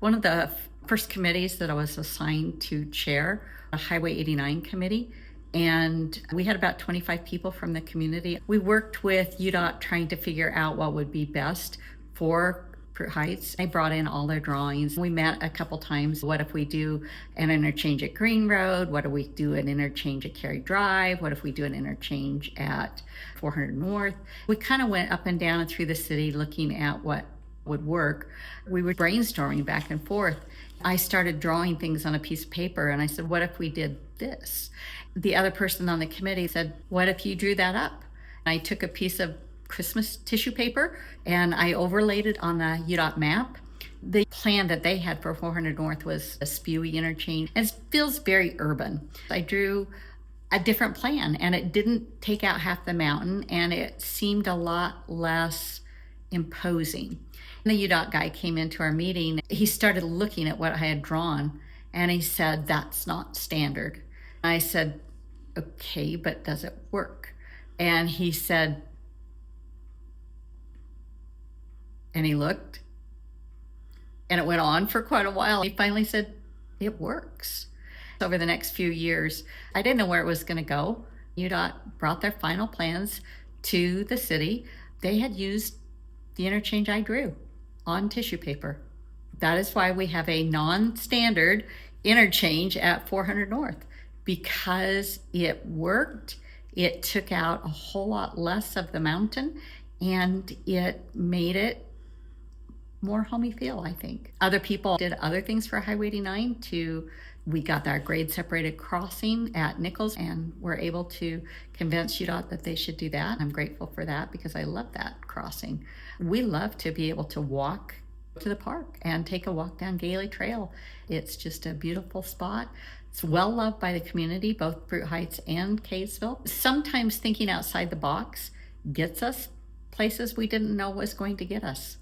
One of the first committees that I was assigned to chair, a Highway 89 committee, and we had about 25 people from the community. We worked with UDOT trying to figure out what would be best for Fruit Heights. They brought in all their drawings. We met a couple times. What if we do an interchange at Green Road? What if we do an interchange at Cary Drive? What if we do an interchange at 400 North? We kind of went up and down and through the city looking at what would work. We were brainstorming back and forth. I started drawing things on a piece of paper and I said, what if we did this? The other person on the committee said, what if you drew that up? I took a piece of Christmas tissue paper and I overlaid it on the UDOT map. The plan that they had for 400 North was a spewy interchange, and it feels very urban. I drew a different plan and it didn't take out half the mountain and it seemed a lot less imposing. The UDOT guy came into our meeting. He started looking at what I had drawn and he said, that's not standard. I said, okay, but does it work? And he said, and he looked and it went on for quite a while. He finally said, it works. Over the next few years, I didn't know where it was going to go. UDOT brought their final plans to the city. They had used the interchange I drew on tissue paper. That is why we have a non-standard interchange at 400 North, because it worked. It took out a whole lot less of the mountain and it made it more homey feel, I think. Other people did other things for Highway 89 we got our grade separated crossing at Nichols and were able to convince UDOT that they should do that. I'm grateful for that because I love that crossing. We love to be able to walk to the park and take a walk down Gailey Trail. It's just a beautiful spot. It's well loved by the community, both Fruit Heights and Kaysville. Sometimes thinking outside the box gets us places we didn't know was going to get us.